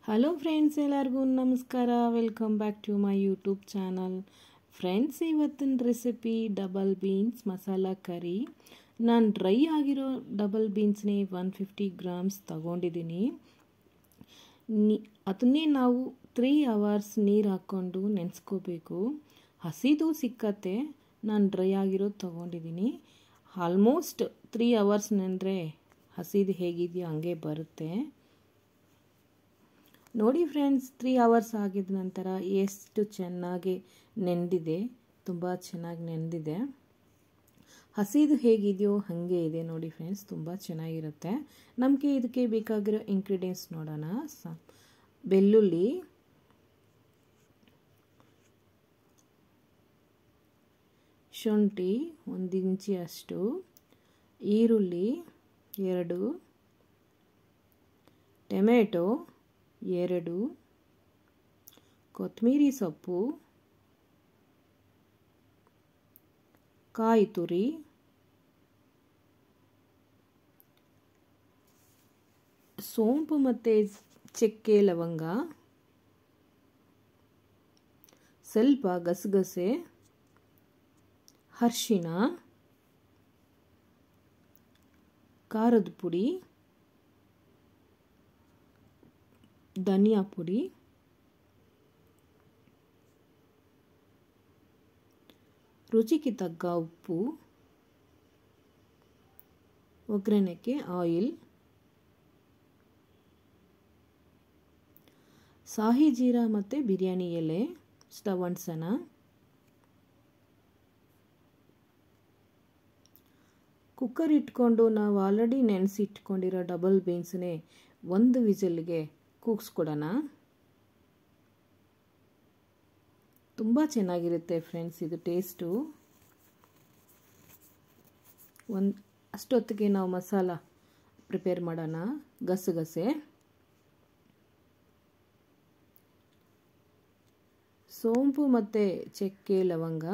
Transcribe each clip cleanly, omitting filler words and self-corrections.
Hello friends, ಎಲ್ಲರಿಗೂ ನಮಸ್ಕಾರ. Welcome back to my YouTube channel. Friends, ಇವತ್ತಿನ recipe double beans masala curry. ನಾನು dry ಆಗಿರೋ ಡಬಲ್ ಬೀನ್ಸ್ನೇ 150 ಗ್ರಾಮ್ಸ್ ತಗೊಂಡಿದ್ದೀನಿ. ಅದನ್ನೇ ನಾವು 3 hours ನೀರು ಹಾಕ್ಕೊಂಡು ನೆನೆಸ್ಕೋಬೇಕು. ಹಸಿದು ಸಿಕ್ಕತ್ತೆ, ನಾನು ಡ್ರೈ ಆಗಿರೋದು ತೊಗೊಂಡಿದ್ದೀನಿ. ಆಲ್ಮೋಸ್ಟ್ 3 hours ನೆಂದರೆ ಹಸಿದು ಹೇಗಿದೆಯೋ ಹಂಗೆ ಬರುತ್ತೆ. ನೋಡಿ ಫ್ರೆಂಡ್ಸ್, 3 hours ಆಗಿದ ನಂತರ ಎಷ್ಟು ಚೆನ್ನಾಗಿ ನೆಂದಿದೆ. ತುಂಬ ಚೆನ್ನಾಗಿ ನೆಂದಿದೆ. ಹಸಿದು ಹೇಗಿದೆಯೋ ಹಾಗೆ ಇದೆ ನೋಡಿ ಫ್ರೆಂಡ್ಸ್, ತುಂಬ ಚೆನ್ನಾಗಿರುತ್ತೆ. ನಮಗೆ ಇದಕ್ಕೆ ಬೇಕಾಗಿರೋ ಇಂಗ್ರೀಡಿಯೆಂಟ್ಸ್ ನೋಡೋಣ. ಬೆಳ್ಳುಳ್ಳಿ, ಶುಂಠಿ 1 ಇಂಚಿಯಷ್ಟು, ಈರುಳ್ಳಿ 2, ಟೊಮೆಟೊ 2, ಕೊತ್ತಂಬರಿ ಸೊಪ್ಪು, ಕಾಯಿ ತುರಿ, ಸೋಂಪು ಮತ್ತು ಚಕ್ಕೆ ಲವಂಗ, ಸ್ವಲ್ಪ ಗಸಗಸೆ, ಅರಿಶಿನ, ಖಾರದ ಪುಡಿ, ಧನಿಯಾ ಪುಡಿ, ರುಚಿಗೆ ತಕ್ಕ ಉಪ್ಪು, ಒಗ್ಗರಣೆಗೆ ಆಯಿಲ್, ಶಾಹಿ ಜೀರಾ ಮತ್ತು ಬಿರಿಯಾನಿ ಎಲೆ, ಸ್ಟವ್ ಅಂಟಿಸೋಣ. ಕುಕ್ಕರ್ ಇಟ್ಕೊಂಡು ನಾವು ಆಲ್ರೆಡಿ ನೆನೆಸಿಟ್ಕೊಂಡಿರೋ ಡಬಲ್ ಬೀನ್ಸ್ನೇ 1 ವಿಸಿಲ್ಗೆ ಕೂಗಿಸ್ಕೊಡೋಣ. ತುಂಬ ಚೆನ್ನಾಗಿರುತ್ತೆ ಫ್ರೆಂಡ್ಸ್ ಇದು ಟೇಸ್ಟು. ಅಷ್ಟೊತ್ತಿಗೆ ನಾವು ಮಸಾಲ ಪ್ರಿಪೇರ್ ಮಾಡೋಣ. ಗಸಗಸೆ, ಸೋಂಪು ಮತ್ತು ಚಕ್ಕೆ ಲವಂಗ,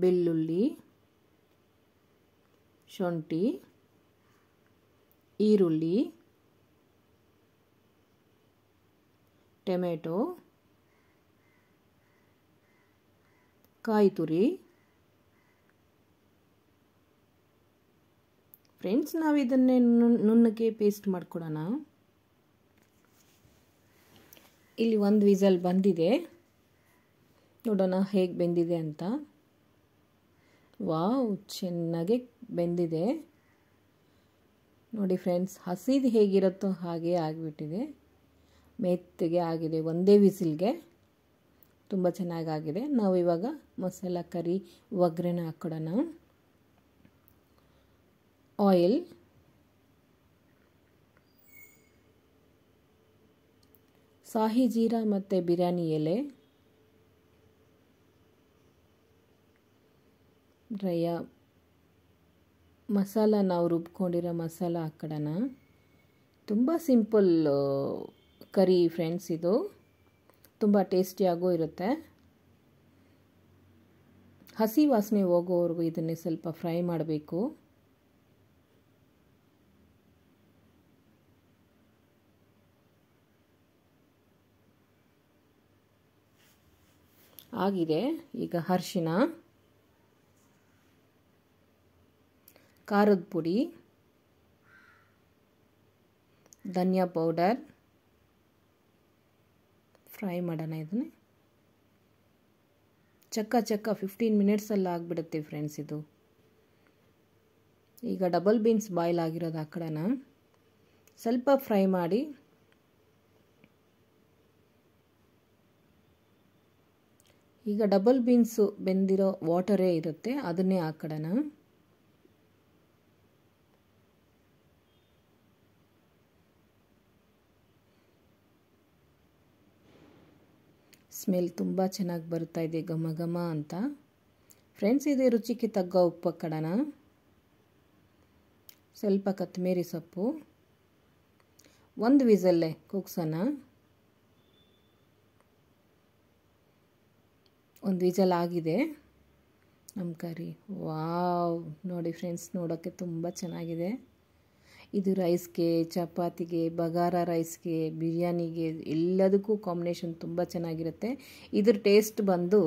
ಬೆಳ್ಳುಳ್ಳಿ, ಶುಂಠಿ, ಈರುಳ್ಳಿ, ಟೊಮೆಟೊ, ಕಾಯಿ ತುರಿ. ಫ್ರೆಂಡ್ಸ್, ನಾವು ಇದನ್ನೇ ನುಣ್ಣಗೆ ಪೇಸ್ಟ್ ಮಾಡ್ಕೊಡೋಣ. ಇಲ್ಲಿ 1 ವಿಸಲ್ ಬಂದಿದೆ, ನೋಡೋಣ ಹೇಗೆ ಬೆಂದಿದೆ ಅಂತ. ವಾವ್, ಚೆನ್ನಾಗಿ ಬೆಂದಿದೆ ನೋಡಿ ಫ್ರೆಂಡ್ಸ್. ಹಸಿದು ಹೇಗಿರುತ್ತೋ ಹಾಗೆ ಆಗಿಬಿಟ್ಟಿದೆ, ಮೆತ್ತಗೆ ಆಗಿದೆ. 1 ವಿಸಿಲ್ಗೆ ತುಂಬ ಚೆನ್ನಾಗಾಗಿದೆ. ನಾವು ಇವಾಗ ಮಸಾಲ ಕರಿ ಒಗ್ಗರಣೆ ಹಾಕ್ಕೊಡೋಣ. ಆಯಿಲ್, ಶಾಹಿ ಜೀರಾ ಮತ್ತು ಬಿರಿಯಾನಿ ಎಲೆ, ಡ್ರೈಯ ಮಸಾಲ, ನಾವು ರುಬ್ಕೊಂಡಿರೋ ಮಸಾಲ ಹಾಕ್ಕೊಡೋಣ. ತುಂಬ ಸಿಂಪಲ್ ಕರಿ ಫ್ರೆಂಡ್ಸ್, ಇದು ತುಂಬ ಟೇಸ್ಟಿಯಾಗೂ ಇರುತ್ತೆ. ಹಸಿ ವಾಸನೆ ಹೋಗೋವರೆಗೂ ಇದನ್ನೇ ಸ್ವಲ್ಪ ಫ್ರೈ ಮಾಡಬೇಕು. ಆಗಿದೆ. ಈಗ ಅರಿಶಿನ, ಖಾರದ ಪುಡಿ, ಧನಿಯಾ ಪೌಡರ್ ಫ್ರೈ ಮಾಡೋಣ. ಇದನ್ನೇ ಚಕ್ಕ 15 ಮಿನಿಟ್ಸಲ್ಲಿ ಆಗಿಬಿಡುತ್ತೆ ಫ್ರೆಂಡ್ಸ್ ಇದು. ಈಗ ಡಬಲ್ ಬೀನ್ಸ್ ಬಾಯ್ಲ್ ಆಗಿರೋದು ಹಾಕೋಣ. ಸ್ವಲ್ಪ ಫ್ರೈ ಮಾಡಿ ಈಗ ಡಬಲ್ ಬೀನ್ಸು ಬೆಂದಿರೋ ವಾಟರೇ ಇರುತ್ತೆ, ಅದನ್ನೇ ಹಾಕೋಣ. ಸ್ಮೆಲ್ ತುಂಬ ಚೆನ್ನಾಗಿ ಬರ್ತಾ ಇದೆ, ಘಮ ಘಮ ಅಂತ. ಫ್ರೆಂಡ್ಸ್, ಇದೇ ರುಚಿಗೆ ತಗ್ಗ ಉಪ್ಪು ಹಾಕೋಣ. ಸ್ವಲ್ಪ ಕೊತ್ತಂಬರಿ ಸೊಪ್ಪು. 1 ವಿಸಲ್ಲೇ ಕೂಗ್ಸೋಣ. 1 ವಿಸಲ್ ಆಗಿದೆ. ನಮ್ಮ ಕರಿ. ವಾವ್, ನೋಡಿ ಫ್ರೆಂಡ್ಸ್, ನೋಡೋಕ್ಕೆ ತುಂಬ ಚೆನ್ನಾಗಿದೆ. ಇದು ರೈಸ್ಗೆ, ಚಪಾತಿಗೆ, ಬಗಾರ ರೈಸ್ಗೆ, ಬಿರಿಯಾನಿಗೆ ಎಲ್ಲದಕ್ಕೂ ಕಾಂಬಿನೇಷನ್ ತುಂಬ ಚೆನ್ನಾಗಿರುತ್ತೆ. ಇದ್ರ ಟೇಸ್ಟ್ ಬಂದು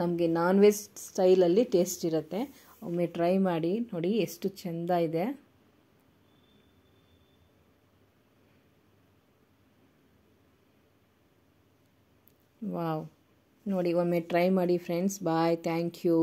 ನಮಗೆ ನಾನ್ ವೆಜ್ ಸ್ಟೈಲಲ್ಲಿ ಟೇಸ್ಟ್ ಇರುತ್ತೆ. ಒಮ್ಮೆ ಟ್ರೈ ಮಾಡಿ ನೋಡಿ ಎಷ್ಟು ಚೆಂದ ಇದೆ. ವಾವ್, ನೋಡಿ ಒಮ್ಮೆ ಟ್ರೈ ಮಾಡಿ ಫ್ರೆಂಡ್ಸ್. Bye, thank you.